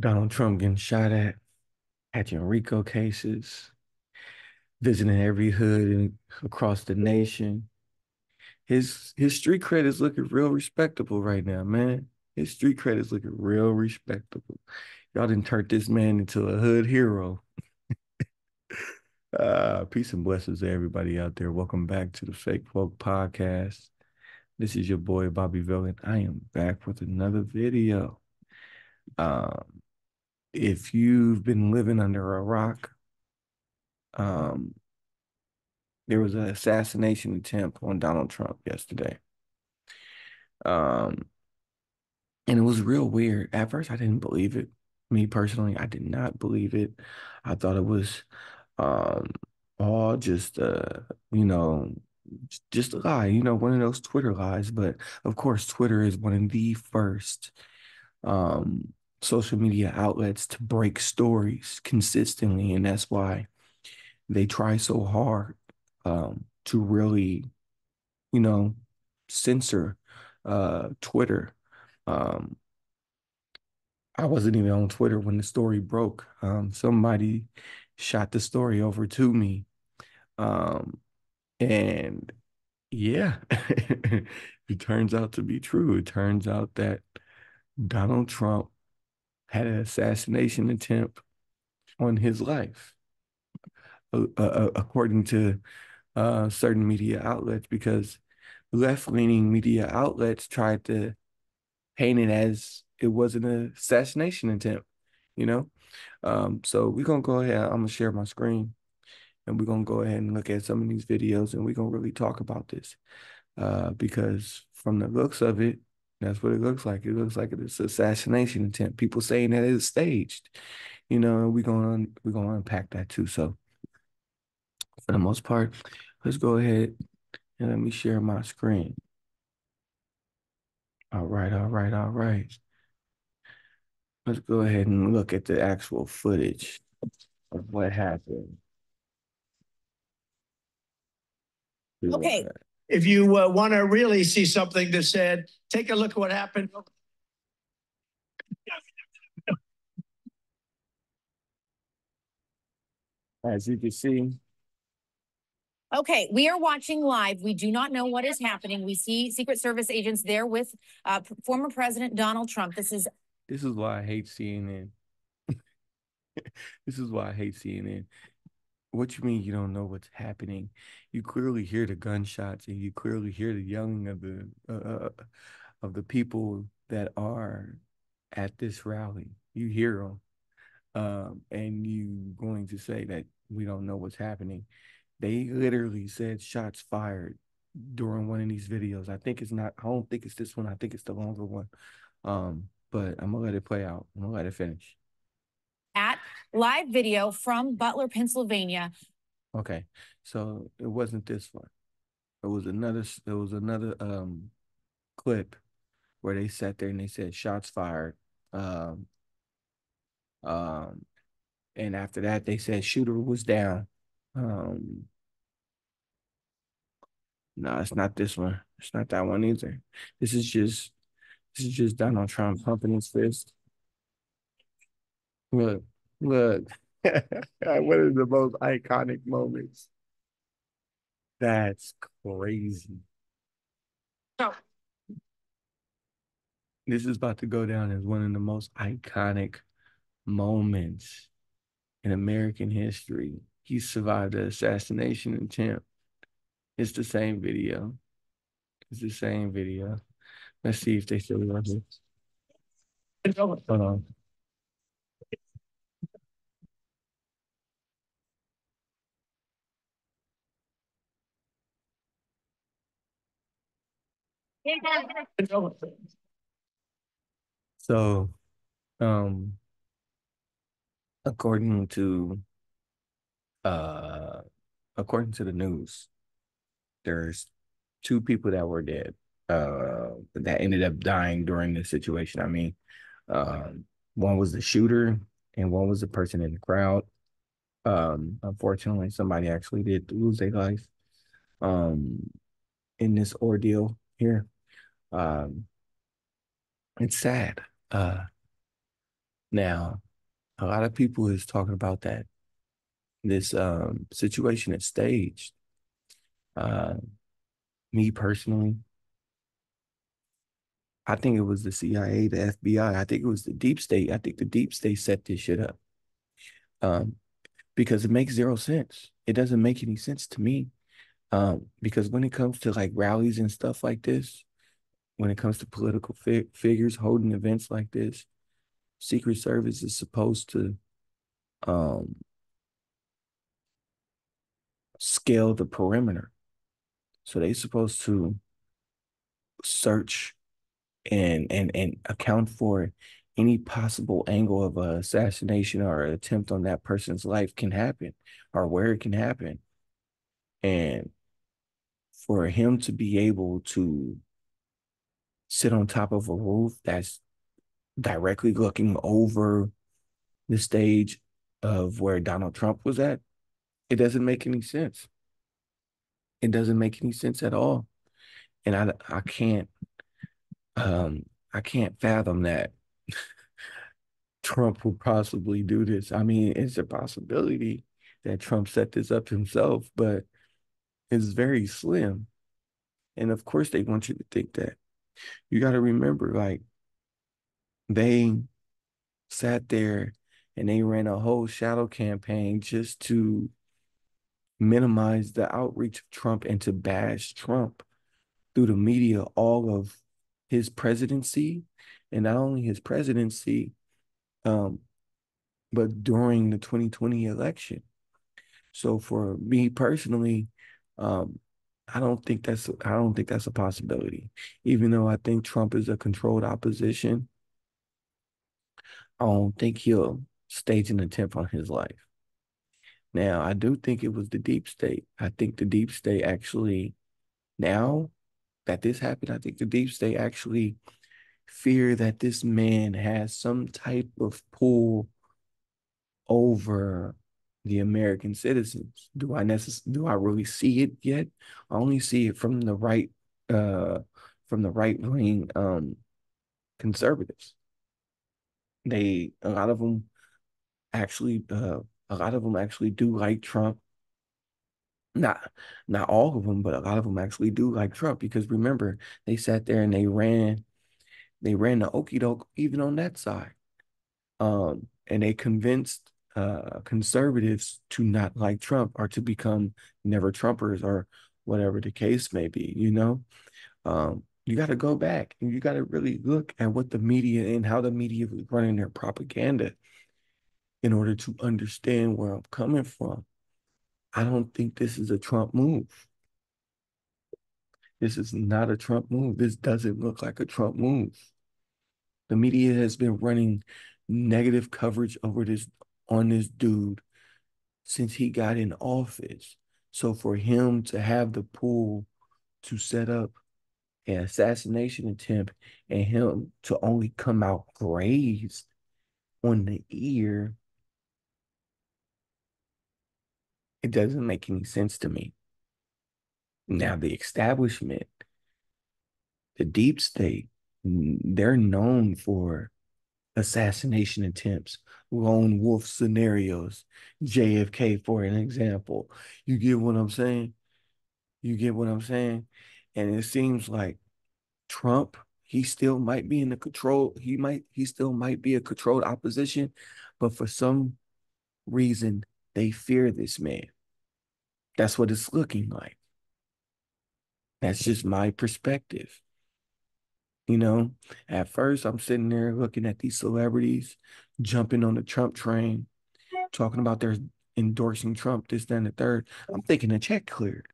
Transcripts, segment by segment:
Donald Trump getting shot at, hatching RICO cases, visiting every hood across the nation. His street cred is looking real respectable right now, man. His street cred is looking real respectable. Y'all didn't turn this man into a hood hero. Peace and blessings to everybody out there. Welcome back to the Fake Folk Podcast. This is your boy BobbyVILN. I am back with another video. Um, if you've been living under a rock, um, there was an assassination attempt on Donald Trump yesterday. Um, and it was real weird. At first, I didn't believe it. Me personally, I did not believe it. I thought it was um all just you know, just a lie, one of those Twitter lies. But of course, Twitter is one of the first um social media outlets to break stories consistently, and that's why they try so hard to really, you know, censor Twitter. Um, I wasn't even on Twitter when the story broke. Somebody shot the story over to me. Um, and yeah, it turns out to be true. It turns out that Donald Trump had an assassination attempt on his life, according to certain media outlets, because left-leaning media outlets tried to paint it as it was an assassination attempt, you know? So we're gonna go ahead. I'm gonna share my screen and we're gonna go ahead and look at some of these videos and we're gonna really talk about this. Because from the looks of it, that's what it looks like. It looks like it's an assassination attempt. People saying that it's staged, and we're gonna unpack that too. So for the most part, let's go ahead and let me share my screen. All right, all right, all right. Let's go ahead and look at the actual footage of what happened. Okay. If you want to really see something that said, take a look at what happened. As you can see. Okay, we are watching live. We do not know what is happening. We see Secret Service agents there with former President Donald Trump. This is why I hate CNN. This is why I hate CNN. What you mean you don't know what's happening? You clearly hear the gunshots and you clearly hear the yelling of the people that are at this rally. You hear them, and you going to say that we don't know what's happening. They literally said shots fired during one of these videos. I don't think it's this one. I think it's the longer one. But I'm gonna let it play out. I'm gonna let it finish. At live video from Butler, Pennsylvania. Okay, so it wasn't this one. It was another clip where they sat there and they said shots fired. Um, um, and after that they said shooter was down. Um, no, it's not this one. It's not that one either. This is just Donald Trump pumping his fist. Look, look. One of the most iconic moments. That's crazy. No. This is about to go down as one of the most iconic moments in American history. He survived the assassination attempt. It's the same video. It's the same video. Let's see if they still remember. Hold on. So, um, according to uh according to the news, there's two people that were dead, that ended up dying during this situation. I mean, one was the shooter and one was the person in the crowd. Unfortunately, somebody actually did lose their life um in this ordeal here. Um, it's sad. Now, a lot of people is talking about that this situation is staged. Uh, Me personally, I think it was the CIA, the FBI. I think it was the deep state. I think the deep state set this shit up. Um, because it makes zero sense. It doesn't make any sense to me. Because when it comes to like rallies and stuff like this, when it comes to political figures holding events like this, Secret Service is supposed to um, scale the perimeter. So they're supposed to search and account for any possible angle of a assassination or an attempt on that person's life can happen or where it can happen. And for him to be able to sit on top of a roof that's directly looking over the stage of where Donald Trump was at, it doesn't make any sense. It doesn't make any sense at all. And um I can't fathom that Trump will possibly do this. I mean, it's a possibility that Trump set this up himself, but it's very slim. And of course they want you to think that. You got to remember, like, they sat there and they ran a whole shadow campaign just to minimize the outreach of Trump and to bash Trump through the media all of his presidency, and not only his presidency, um, but during the 2020 election. So for me personally, um, I don't think that's a possibility. Even though I think Trump is a controlled opposition, I don't think he'll stage an attempt on his life. Now, I do think it was the deep state. I think the deep state actually, now that this happened, I think the deep state actually fear that this man has some type of pull over the American citizens. Do I really see it yet? I only see it uh from the right wing conservatives. They actually a lot of them actually do like Trump. Not not all of them, but a lot of them actually do like Trump because remember, they sat there and they ran the okey doke even on that side. And they convinced conservatives to not like Trump or to become never Trumpers or whatever the case may be, you know? You got to go back and you got to really look at what the media and how the media was running their propaganda in order to understand where I'm coming from. I don't think this is a Trump move. This is not a Trump move. This doesn't look like a Trump move. The media has been running negative coverage over this on this dude since he got in office. So for him to have the pull to set up an assassination attempt and him to only come out grazed on the ear, it doesn't make any sense to me. Now, the establishment, the deep state, they're known for assassination attempts, lone wolf scenarios, JFK, for an example. You get what I'm saying? You get what I'm saying? And it seems like Trump, he still might be in the control. He still might be a controlled opposition, but for some reason, they fear this man. That's what it's looking like. That's just my perspective. You know, at first, I'm sitting there looking at these celebrities jumping on the Trump train, talking about their endorsing Trump, this, that, and the third. I'm thinking a check cleared.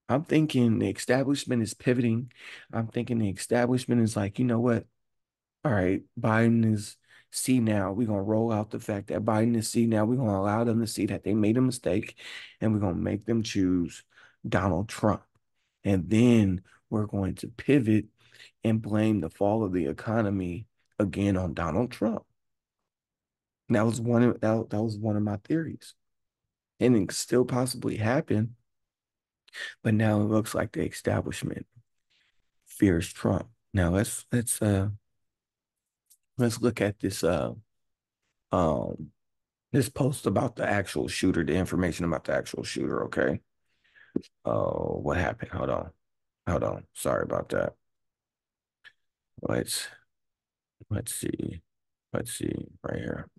I'm thinking the establishment is pivoting. I'm thinking the establishment is like, you know what? All right, Biden is see now. We're gonna roll out the fact that Biden is see now. We're gonna allow them to see that they made a mistake and we're gonna make them choose Donald Trump. And then we're going to pivot and blame the fall of the economy again on Donald Trump. That was one of my theories. And it still possibly happen, but now it looks like the establishment fears Trump. Now let's look at this this post about the actual shooter, the information about the actual shooter. Okay. Oh, what happened? Hold on. Hold on. Sorry about that. Let's let's see. Let's see right here.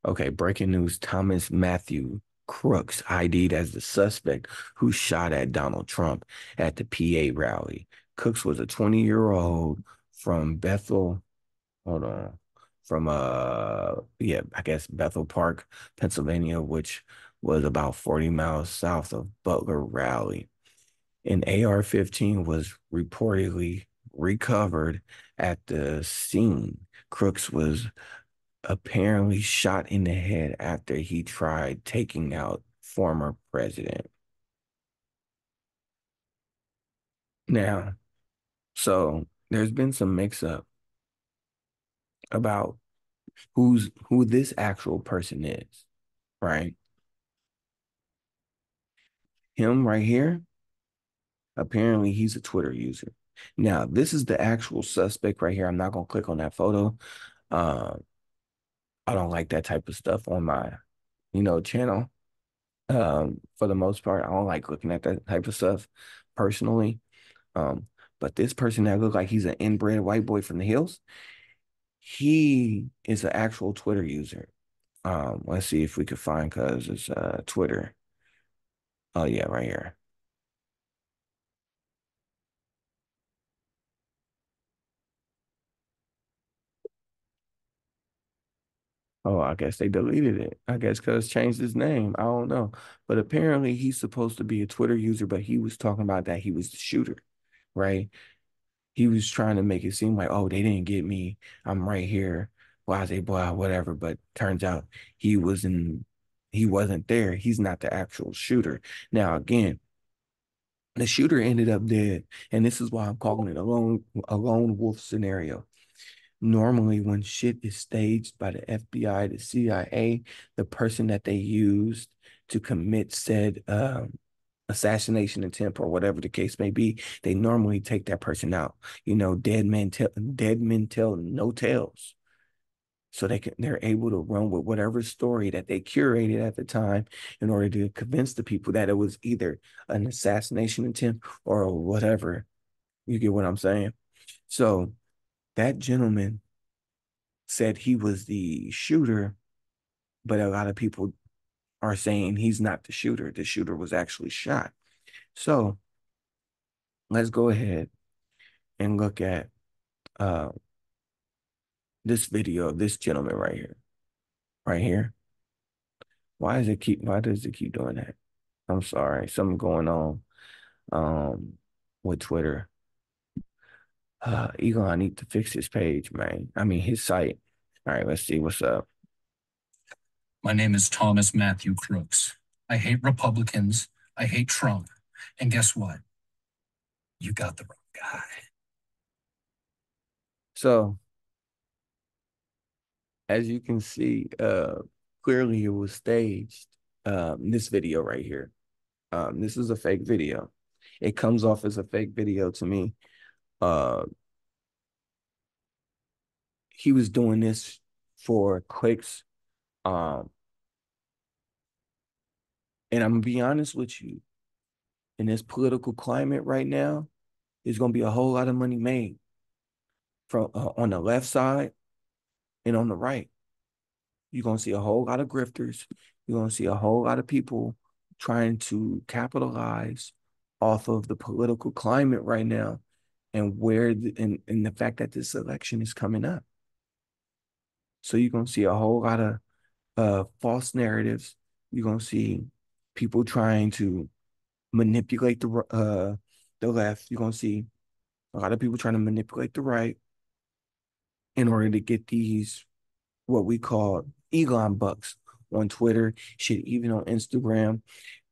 Okay, breaking news. Thomas Matthew Crooks ID'd as the suspect who shot at Donald Trump at the PA rally. Cooks was a 20-year-old from Bethel. Hold on. From yeah, I guess Bethel Park, Pennsylvania, which was about 40 miles south of Butler Rally. An AR-15 was reportedly recovered at the scene. Crooks was apparently shot in the head after he tried taking out former president. Now, so there's been some mix up about who this actual person is, right? Him right here, apparently he's a Twitter user. Now, this is the actual suspect right here. I'm not gonna click on that photo. Uh, I don't like that type of stuff on my, channel. For the most part, I don't like looking at that type of stuff personally. Um, but this person that looked like he's an inbred white boy from the hills, he is an actual Twitter user. Let's see if we could find because it's Twitter. Oh yeah, right here. Oh, I guess they deleted it. I guess because changed his name. I don't know. But apparently he's supposed to be a Twitter user, but he was talking about that he was the shooter, right? He was trying to make it seem like, oh, they didn't get me. I'm right here. Blase blah, whatever. But turns out he wasn't there. He's not the actual shooter. Now, again, the shooter ended up dead. And this is why I'm calling it a lone wolf scenario. Normally, when shit is staged by the FBI, the CIA, the person that they used to commit said assassination attempt or whatever the case may be, they normally take that person out. Dead men tell no tales. So they're able to run with whatever story that they curated at the time in order to convince the people that it was either an assassination attempt or whatever. You get what I'm saying? So that gentleman said he was the shooter, but a lot of people are saying he's not the shooter. The shooter was actually shot. So let's go ahead and look at uh, this video of this gentleman right here. Right here. Why does it keep doing that? I'm sorry. Something going on with Twitter. Eagle, I need to fix his page, man. I mean his site. All right, let's see what's up. My name is Thomas Matthew Crooks. I hate Republicans. I hate Trump. And guess what? You got the wrong guy. So, as you can see, clearly it was staged. This video right here. This is a fake video. It comes off as a fake video to me. Uh, he was doing this for clicks. Um, and I'm gonna be honest with you, in this political climate right now, there's gonna be a whole lot of money made from on the left side and on the right. You're gonna see a whole lot of grifters. You're gonna see a whole lot of people trying to capitalize off of the political climate right now and and the fact that this election is coming up. So you're gonna see a whole lot of false narratives. You're gonna see people trying to manipulate the left. You're gonna see a lot of people trying to manipulate the right in order to get these what we call Elon bucks on Twitter, shit, even on Instagram.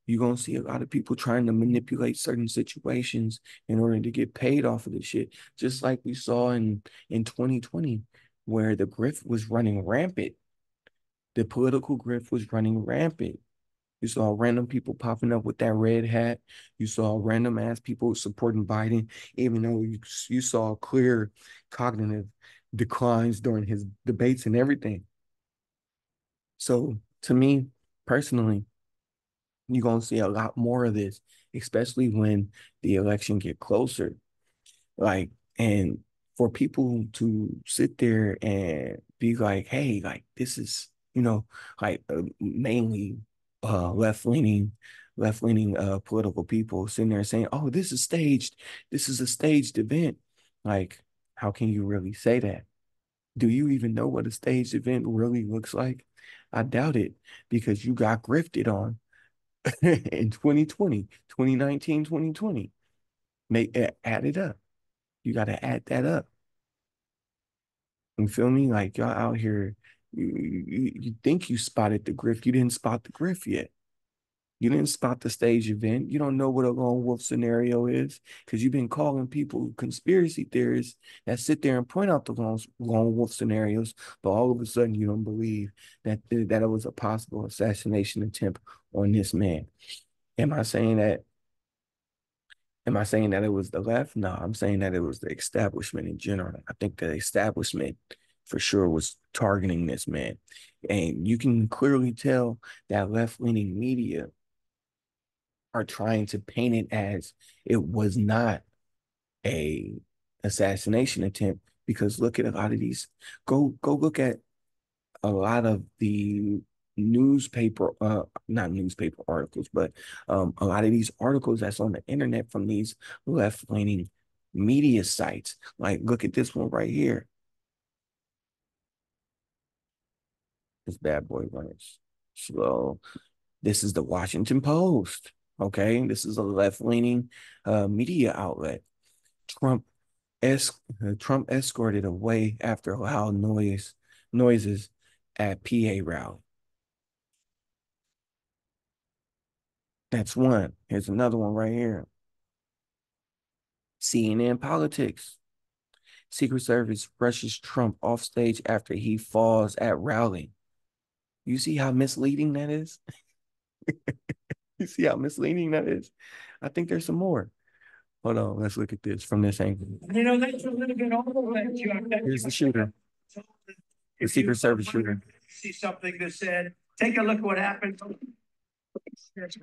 You're gonna see a lot of people trying to manipulate certain situations in order to get paid off of this shit. Just like we saw in 2020, where the grift was running rampant. The political grift was running rampant. You saw random people popping up with that red hat. You saw random ass people supporting Biden, even though you saw clear cognitive declines during his debates and everything. So to me personally, you're gonna see a lot more of this, especially when the election get closer. Like, and for people to sit there and be like, hey, like this is, like mainly left leaning political people sitting there saying, oh, this is staged, this is a staged event. Like, how can you really say that? Do you even know what a staged event really looks like? I doubt it, because you got grifted on in 2020, 2019, 2020. Add it up. You got to add that up. You feel me? Like y'all out here, you think you spotted the grift. You didn't spot the grift yet. You didn't spot the stage event. You don't know what a lone wolf scenario is, because you've been calling people conspiracy theorists that sit there and point out the lone wolf scenarios, but all of a sudden you don't believe that it was a possible assassination attempt on this man. Am I saying that? Am I saying that it was the left? No, I'm saying that it was the establishment in general. I think the establishment for sure was targeting this man. And you can clearly tell that left-leaning media are trying to paint it as it was not a assassination attempt, because look at a lot of these. Go look at a lot of the newspaper, not newspaper articles, but a lot of these articles that's on the internet from these left-leaning media sites. Like, look at this one right here. This bad boy runs slow. This is the Washington Post. Okay, this is a left-leaning media outlet. Trump Trump escorted away after loud noises at PA rally. That's one. Here's another one right here. CNN Politics. Secret Service rushes Trump off stage after he falls at rally. You see how misleading that is? You see how misleading that is? I think there's some more. Hold on, let's look at this from this angle. That's a little bit old. Here's the shooter, the Secret Service shooter. See something that said, take a look what happened. See? That's a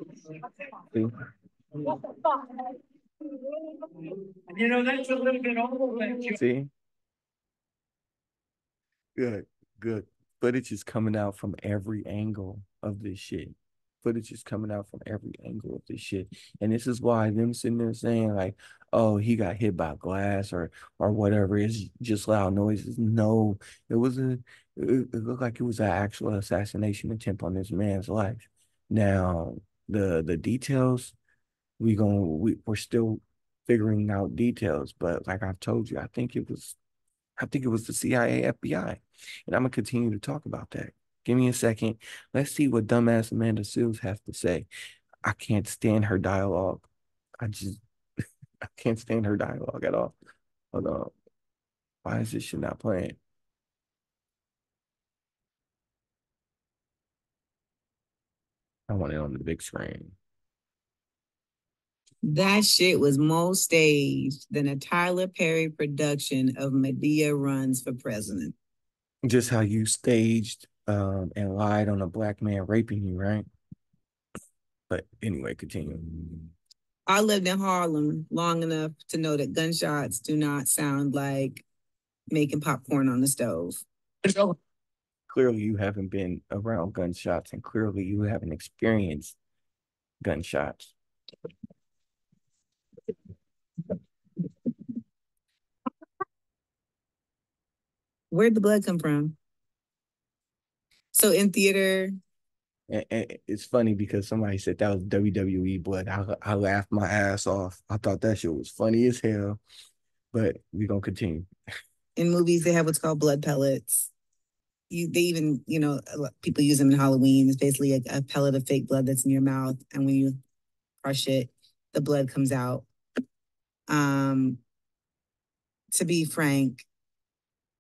little bit old. See? Good, good. Footage is coming out from every angle of this shit. Footage is coming out from every angle of this shit. And this is why them sitting there saying like, oh, he got hit by glass or whatever, is just loud noises. No, it looked like it was an actual assassination attempt on this man's life. Now, the details, we're still figuring out details, but like I've told you, I think it was the CIA, FBI. And I'm going to continue to talk about that. Give me a second. Let's see what dumbass Amanda Seals has to say. I can't stand her dialogue. I just, I can't stand her dialogue at all. Hold on. Why is this shit not playing? I want it on the big screen. That shit was more staged than a Tyler Perry production of Medea Runs for President. Just how you staged and lied on a black man raping you, right? But anyway, continue. I lived in Harlem long enough to know that gunshots do not sound like making popcorn on the stove. Clearly, you haven't been around gunshots, and clearly, you haven't experienced gunshots. Where'd the blood come from? So in theater. And it's funny because somebody said that was WWE blood. I laughed my ass off. I thought that shit was funny as hell. But we're gonna continue. In movies, they have what's called blood pellets. They even, people use them in Halloween. It's basically a pellet of fake blood that's in your mouth, and when you crush it, the blood comes out. To be frank,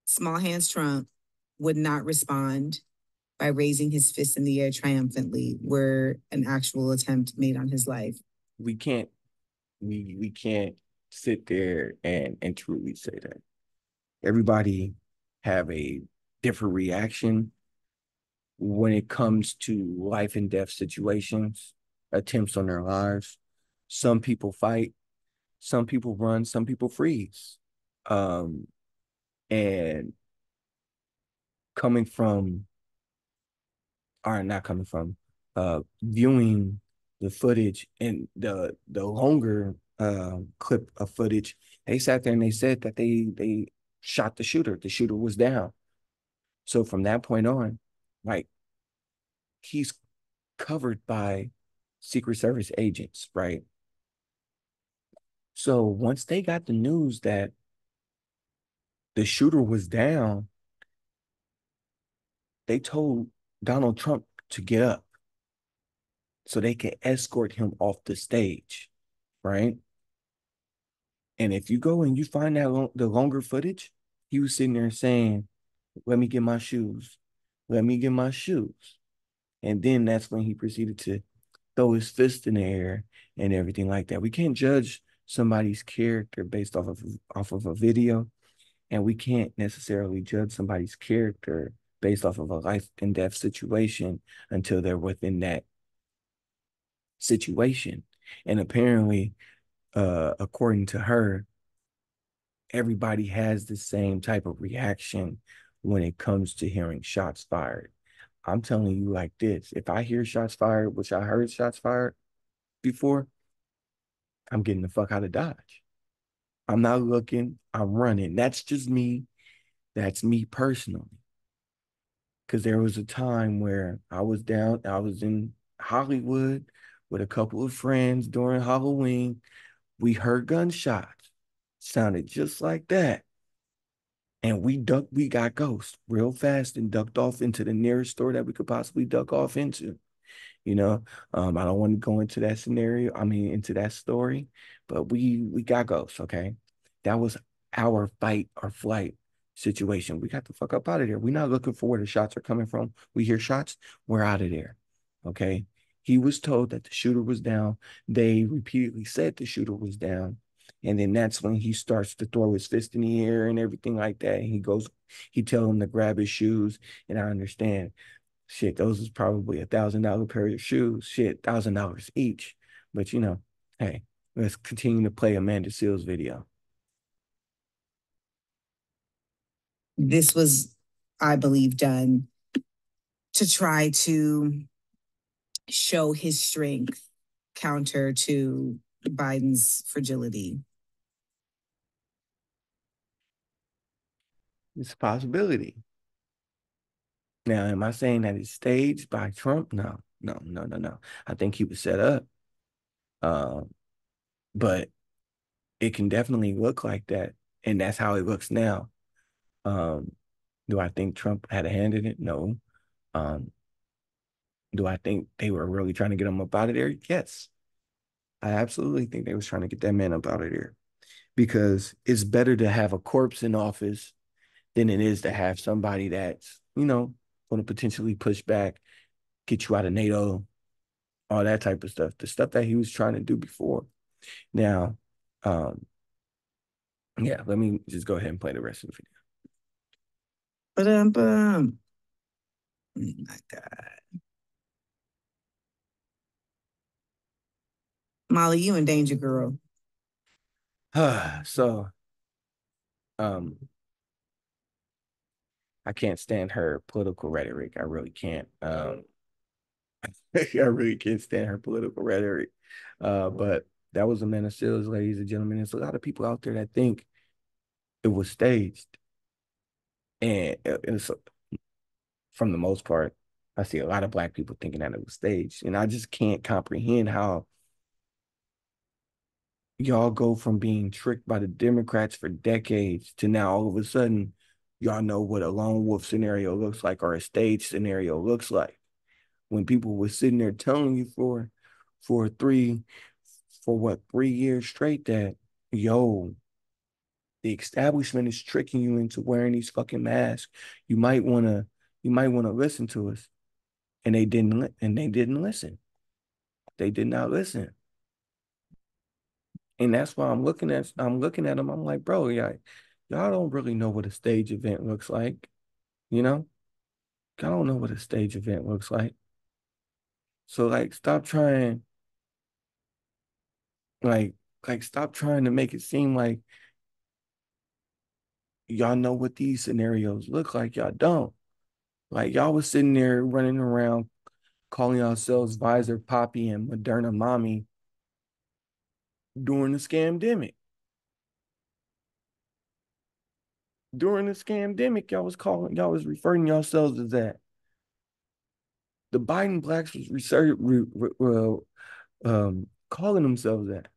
Small Hands Trump would not respond by raising his fist in the air triumphantly were an actual attempt made on his life. We can't sit there and truly say that. Everybody have a different reaction when it comes to life and death situations, attempts on their lives. Some people fight, some people run, some people freeze. Um, and coming from, or not coming from, viewing the footage and the longer clip of footage, they sat there and they said that they shot the shooter. The shooter was down. So from that point on, like he's covered by Secret Service agents, right? So once they got the news that the shooter was down, they told Donald Trump to get up so they could escort him off the stage, right? And if you go and you find that the longer footage, he was sitting there saying, "Let me get my shoes. Let me get my shoes." And then that's when he proceeded to throw his fist in the air and everything like that. We can't judge somebody's character based off of a video, and we can't necessarily judge somebody's character based off of a life and death situation until they're within that situation. And apparently, according to her, everybody has the same type of reaction when it comes to hearing shots fired. I'm telling you like this, if I hear shots fired, which I heard shots fired before, I'm getting the fuck out of Dodge. I'm not looking, I'm running. That's just me. That's me personally. Because there was a time where I was in Hollywood with a couple of friends during Halloween. We heard gunshots, sounded just like that. And we got ghost real fast and ducked off into the nearest store that we could possibly duck off into. you know. I don't want to go into that scenario, I mean into that story, but we got ghosts, okay? That was our fight or flight situation. We got the fuck up out of there. We're not looking for where the shots are coming from. We hear shots, we're out of there. Okay. He was told that the shooter was down. They repeatedly said the shooter was down. And then that's when he starts to throw his fist in the air and everything like that. And he tells him to grab his shoes. And I understand. Shit, those is probably $1,000 pair of shoes. Shit, $1,000 each. But hey, let's continue to play Amanda Seales video. This was, I believe, done to try to show his strength counter to Biden's fragility. It's a possibility. Now, am I saying that it's staged by Trump? No, no, no, no, no. I think he was set up. But it can definitely look like that. And that's how it looks now. Um, do I think Trump had a hand in it? No. Um, do I think they were really trying to get him up out of there? Yes. I absolutely think they was trying to get that man up out of there because it's better to have a corpse in office than it is to have somebody that's, going to potentially push back, get you out of NATO, all that type of stuff. The stuff that he was trying to do before. Now, yeah, let me just go ahead and play the rest of the video. Oh my God. Molly, you in danger, girl. So, I can't stand her political rhetoric. I really can't. I really can't stand her political rhetoric. But that was Amanda Seales, ladies and gentlemen. There's a lot of people out there that think it was staged. And it's, from the most part, I see a lot of Black people thinking that it was staged. And I just can't comprehend how y'all go from being tricked by the Democrats for decades to now all of a sudden y'all know what a lone wolf scenario looks like or a stage scenario looks like. When people were sitting there telling you for 3 years straight that, yo, the establishment is tricking you into wearing these fucking masks. You might wanna listen to us. And they didn't listen. They did not listen. And that's why I'm looking at them. I'm like, bro, yeah, y'all don't really know what a stage event looks like, you know? Y'all don't know what a stage event looks like. So like stop trying like stop trying to make it seem like y'all know what these scenarios look like. Y'all don't. Like y'all was sitting there running around calling yourselves Visor Poppy and Moderna Mommy during the scamdemic. During the scamdemic, y'all was referring yourselves as that. The Biden blacks was calling themselves that.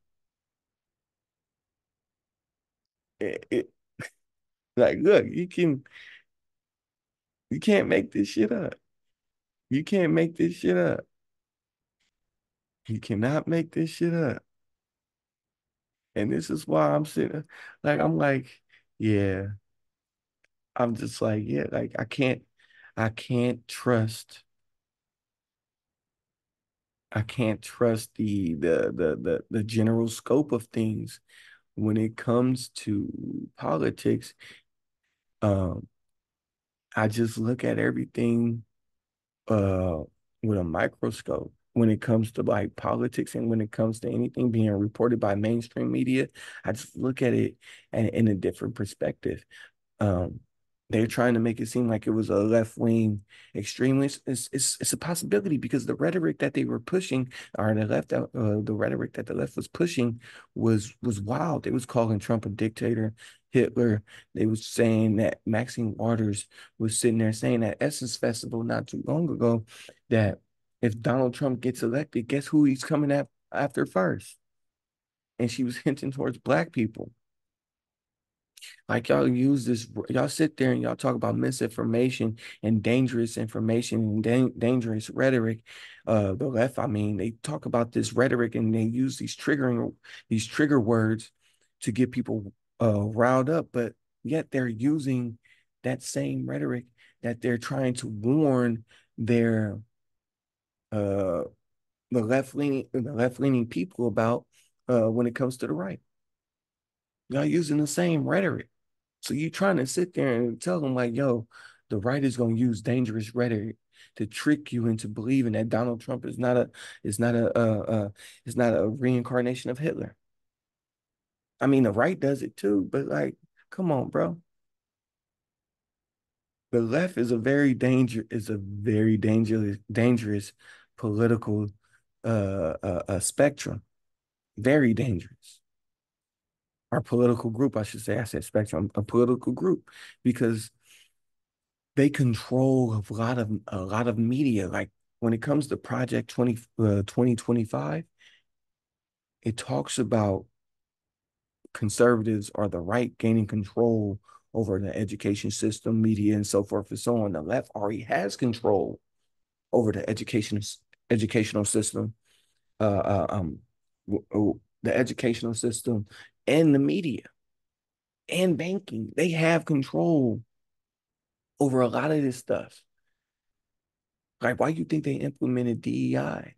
It, like, look, you can't make this shit up. You can't make this shit up. You cannot make this shit up. And this is why I'm sitting like I'm like, yeah. I'm just like, yeah, like I can't trust I can't trust the general scope of things when it comes to politics. Um, I just look at everything uh with a microscope when it comes to like politics and when it comes to anything being reported by mainstream media. I just look at it in a different perspective. Um, they're trying to make it seem like it was a left-wing extremist. It's a possibility because the rhetoric that they were pushing, or the rhetoric that the left was pushing, was wild. They was calling Trump a dictator, Hitler. They was saying that Maxine Waters was sitting there saying at Essence Festival not too long ago that if Donald Trump gets elected, guess who he's coming after first? And she was hinting towards black people. Like y'all sit there and y'all talk about misinformation and dangerous information and dangerous rhetoric. The left, I mean, they talk about this rhetoric and they use these trigger words to get people riled up, but yet they're using that same rhetoric that they're trying to warn their uh the left leaning people about when it comes to the right. Y'all using the same rhetoric. So you trying to sit there and tell them like, yo, the right is going to use dangerous rhetoric to trick you into believing that Donald Trump is not is not a reincarnation of Hitler. I mean, the right does it too, but like, come on, bro. The left is a very dangerous political spectrum. Very dangerous. Our political group, I should say. I said spectrum, a political group, because they control a lot of media. Like when it comes to Project 2025, it talks about conservatives or the right gaining control over the education system, media, and so forth and so on. The left already has control over the educational system, the educational system, and the media and banking. They have control over a lot of this stuff. Like, why you think they implemented DEI?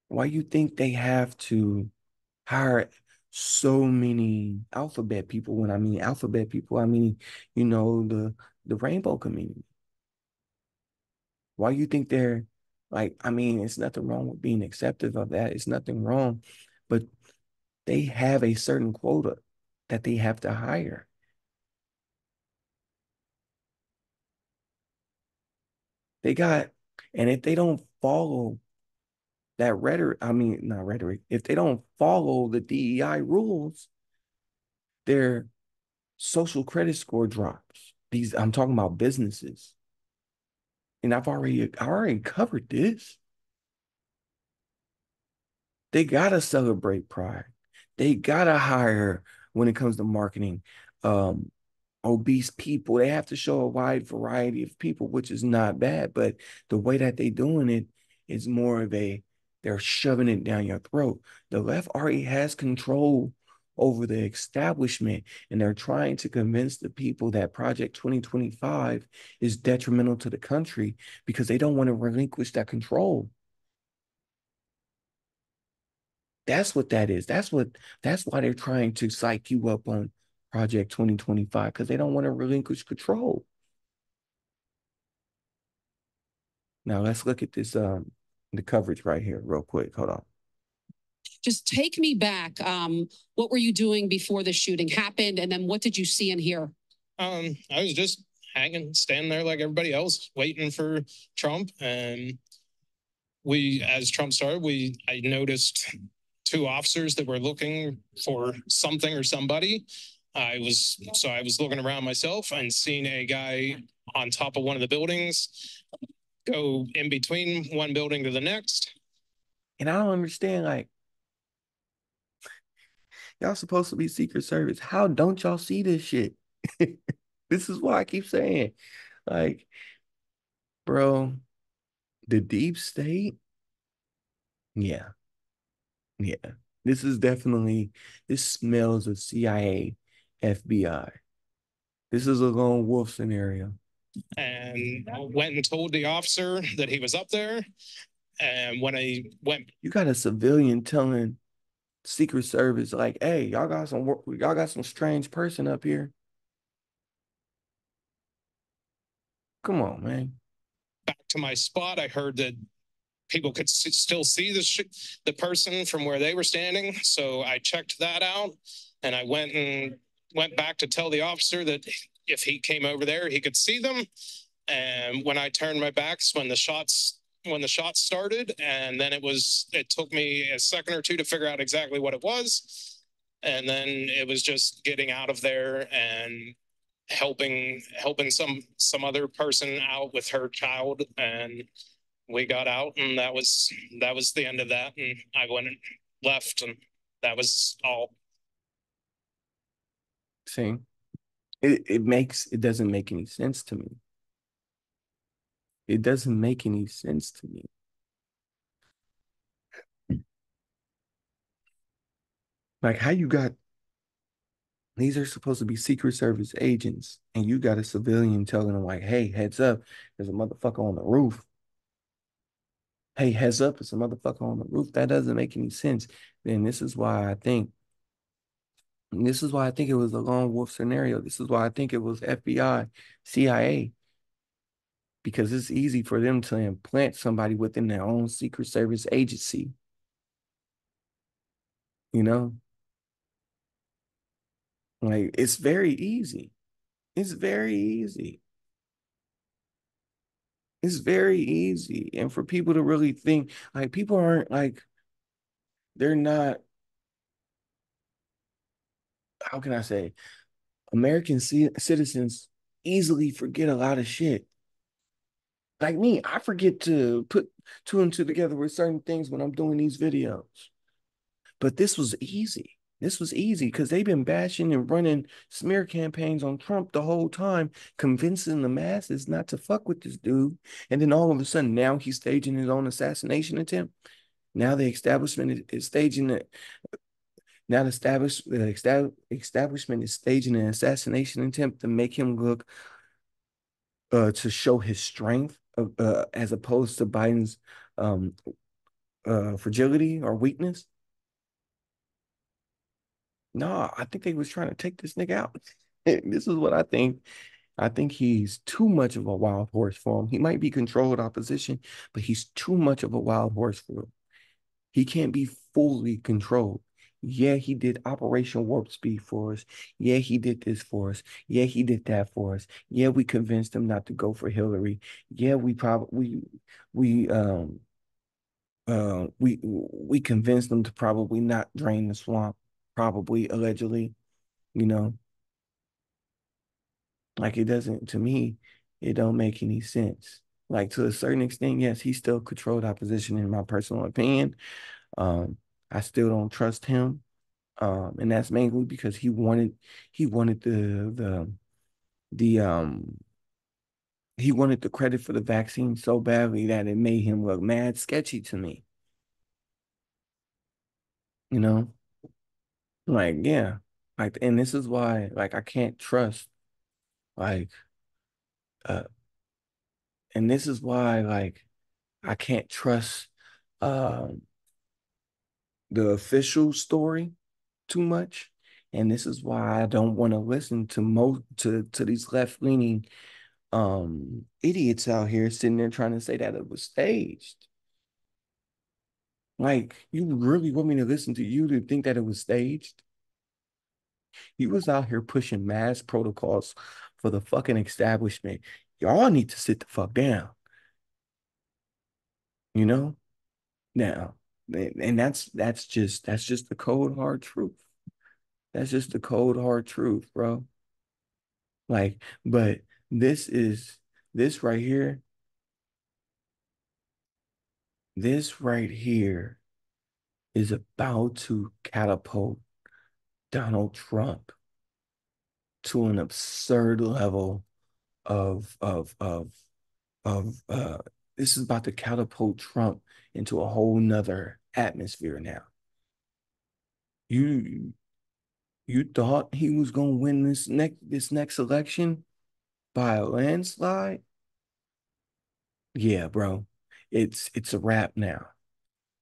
Why you think they have to hire so many alphabet people? When I mean alphabet people, I mean, the rainbow community. Why you think they're like, I mean, it's nothing wrong with being acceptive of that. It's nothing wrong, but they have a certain quota that they have to hire. They got, and if they don't follow that rhetoric, I mean, not rhetoric, if they don't follow the DEI rules, their social credit score drops. I'm talking about businesses. And I already covered this. They gotta celebrate pride. They gotta hire when it comes to marketing, um, obese people. They have to show a wide variety of people, which is not bad. But the way that they doing it is more of they're shoving it down your throat. The left already has control over the establishment, and they're trying to convince the people that Project 2025 is detrimental to the country because they don't want to relinquish that control. That's what that is. That's why they're trying to psych you up on Project 2025 because they don't want to relinquish control. Now let's look at this the coverage right here real quick. Hold on. Just take me back. What were you doing before the shooting happened? And then what did you see and hear? I was just hanging, standing there like everybody else, waiting for Trump. And as Trump started, I noticed two officers that were looking for something or somebody. I was looking around myself and seeing a guy on top of one of the buildings go in between one building to the next. And I don't understand, like, y'all supposed to be Secret Service. How don't y'all see this shit? This is why I keep saying, like, bro, the deep state, yeah, yeah. This is definitely, this smells of CIA, FBI. This is a lone wolf scenario. And I went and told the officer that he was up there. And when I went, you got a civilian telling Secret Service, like, hey, y'all got some strange person up here. Come on, man. Back to my spot, I heard that people could still see the person from where they were standing. So I checked that out, and I went back to tell the officer that if he came over there, he could see them. And when I turned my backs, when the shots started, and then it took me a second or two to figure out exactly what it was. And then it was just getting out of there and helping some other person out with her child, and we got out, and that was the end of that. And I went and left, and that was all. See, it doesn't make any sense to me. It doesn't make any sense to me. Like, how you got, these are supposed to be Secret Service agents, and you got a civilian telling them, like, hey, heads up, there's a motherfucker on the roof. Hey, heads up, it's a motherfucker on the roof. That doesn't make any sense. Then this is why I think it was a lone wolf scenario. This is why I think it was FBI, CIA, because it's easy for them to implant somebody within their own Secret Service agency. You know? Like, it's very easy. It's very easy. It's very easy. And for people to really think, like, people aren't like, they're not, how can I say, American citizens easily forget a lot of shit. Like me, I forget to put two and two together with certain things when I'm doing these videos. But this was easy. This was easy because they've been bashing and running smear campaigns on Trump the whole time, convincing the masses not to fuck with this dude. And then all of a sudden, now he's staging his own assassination attempt. Now the establishment is staging it. Now the establishment is staging an assassination attempt to make him look, to show his strength, as opposed to Biden's fragility or weakness. No, I think they was trying to take this nigga out. This is what I think. I think he's too much of a wild horse for him. He might be controlled opposition, but he's too much of a wild horse for him. He can't be fully controlled. Yeah, he did Operation Warp Speed for us. Yeah, he did this for us. Yeah, he did that for us. Yeah, we convinced him not to go for Hillary. Yeah, we convinced them to probably not drain the swamp, probably, allegedly, you know. Like, it doesn't, to me, it don't make any sense. Like, to a certain extent, yes, he still controlled opposition in my personal opinion. I still don't trust him. And that's mainly because he wanted the he wanted the credit for the vaccine so badly that it made him look mad sketchy to me. You know? Like, yeah. Like, and this is why, like, I can't trust, like, uh, and this is why, like, I can't trust um the official story too much. And this is why I don't want to listen to to these left-leaning idiots out here sitting there trying to say that it was staged. Like, you really want me to listen to you to think that it was staged? You was out here pushing mass protocols for the fucking establishment. Y'all need to sit the fuck down. You know? Now, and that's just the cold hard truth. That's just the cold hard truth, bro. Like, but this is this right here, this right here is about to catapult Donald Trump to an absurd level of this is about to catapult Trump into a whole nother atmosphere now. You you thought he was gonna win this next election by a landslide? Yeah, bro. It's a wrap now.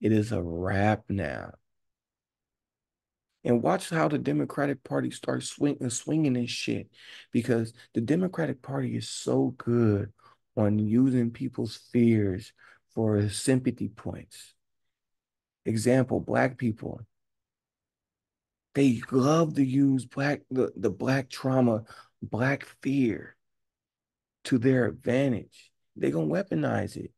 It is a wrap now. And watch how the Democratic Party starts swinging and shit, because the Democratic Party is so good on using people's fears for sympathy points. Example, black people. They love to use the black trauma, black fear to their advantage. They're gonna weaponize it.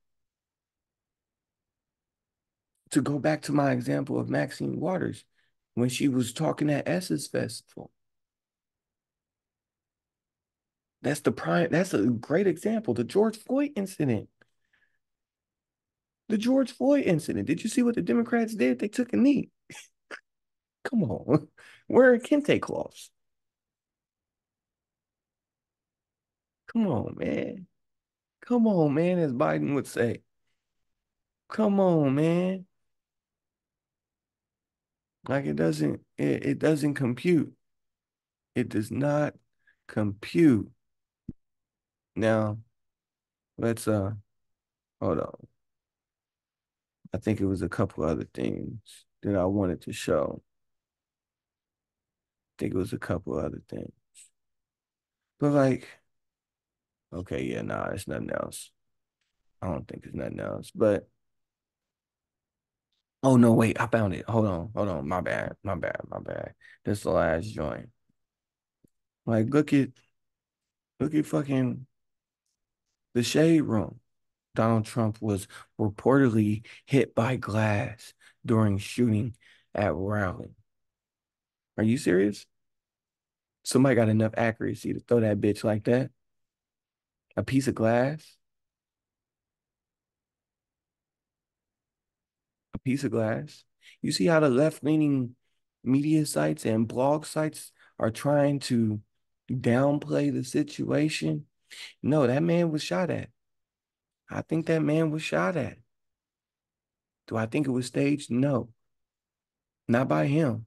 To go back to my example of Maxine Waters, when she was talking at Essence Festival. That's a great example. The George Floyd incident. The George Floyd incident. Did you see what the Democrats did? They took a knee. Come on. Where are kente cloths? Come on, man. Come on, man, as Biden would say. Come on, man. Like it doesn't compute. It does not compute. Now, let's hold on. I think it was a couple other things that I wanted to show. I think it was a couple other things. But like, okay, yeah, nah, it's nothing else. I don't think it's nothing else. But oh no, wait, I found it. Hold on. My bad. My bad. This is the last joint. Like, look at fucking the shade room. Donald Trump was reportedly hit by glass during shooting at rally. Are you serious? Somebody got enough accuracy to throw that bitch like that? A piece of glass? A piece of glass? You see how the left-leaning media sites and blog sites are trying to downplay the situation? No, that man was shot at. I think that man was shot at. Do I think it was staged? No, not by him.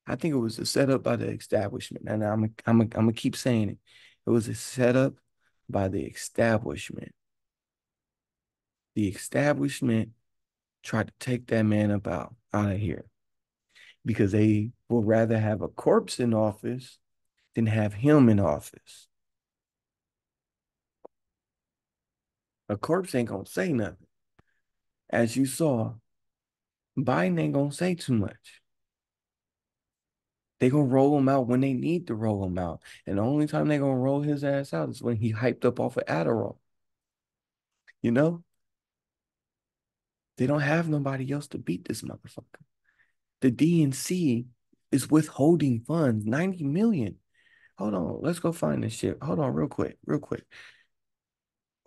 I think it was a setup by the establishment. And I'm gonna keep saying it. It was a setup by the establishment. The establishment tried to take that man out of here because they would rather have a corpse in office than have him in office. A corpse ain't gonna say nothing. As you saw, Biden ain't gonna say too much. They gonna roll him out when they need to roll him out. And the only time they gonna roll his ass out is when he hyped up off of Adderall. You know? They don't have nobody else to beat this motherfucker. The DNC is withholding funds, 90 million. Hold on, let's go find this shit. Hold on, real quick, real quick.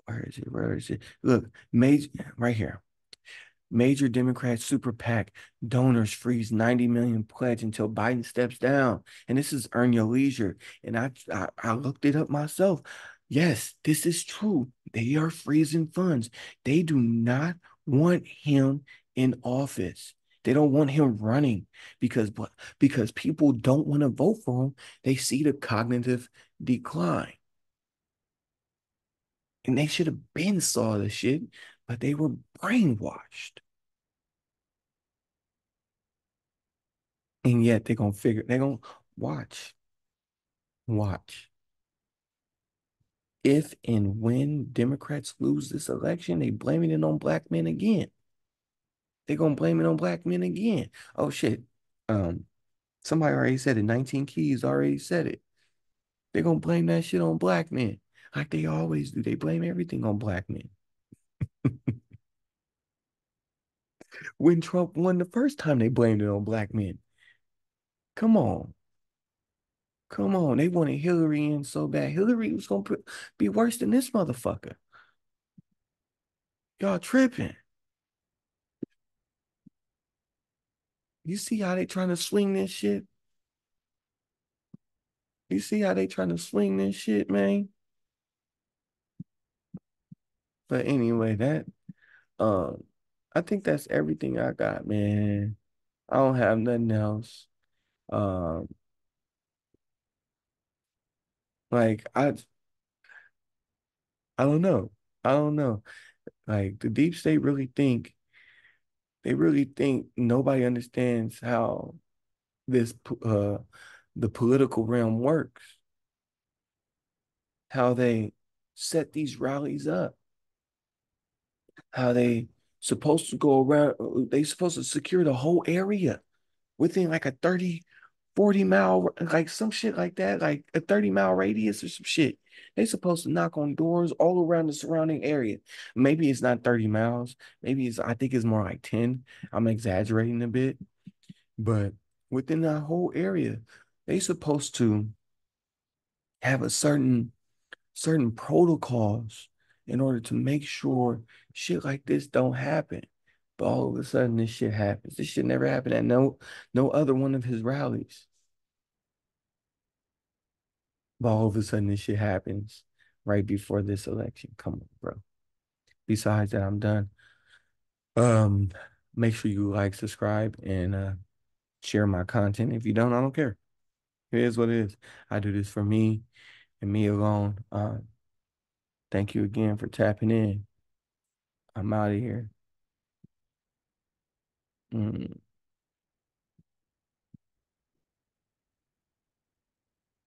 Where is it? Where is it? Look, major right here. Major Democrat super PAC donors freeze 90 million pledge until Biden steps down. And this is Earn Your Leisure. And I looked it up myself. Yes, this is true. They are freezing funds. They do not want him in office. They don't want him running because people don't want to vote for him. They see the cognitive decline. And they should have been saw the shit, but they were brainwashed. And yet they're gonna Watch. Watch. If and when Democrats lose this election, they blaming it on black men again. They're gonna blame it on black men again. Oh shit. Um, somebody already said it. 19 Keys already said it. They're gonna blame that shit on black men. Like they always do. They blame everything on black men. When Trump won the first time, they blamed it on black men. Come on. Come on. They wanted Hillary in so bad. Hillary was gonna be worse than this motherfucker. Y'all tripping. You see how they trying to swing this shit? You see how they trying to swing this shit, man? But anyway, um I think that's everything I got, man. I don't have nothing else. Um like I don't know. I don't know. Like the deep state really think nobody understands how this the political realm works, how they set these rallies up, how they supposed to go around, they supposed to secure the whole area within like a 30-40 mile, like some shit like that, like a 30-mile radius or some shit. They supposed to knock on doors all around the surrounding area. Maybe it's not 30 miles. Maybe I think it's more like 10. I'm exaggerating a bit. But within that whole area, they supposed to have a certain protocols in order to make sure shit like this don't happen. But all of a sudden this shit happens. This shit never happened at no other one of his rallies. But all of a sudden this shit happens right before this election. Come on, bro. Besides that, I'm done. Um, make sure you like, subscribe, and share my content. If you don't, I don't care. It is what it is. I do this for me and me alone. Thank you again for tapping in. I'm out of here.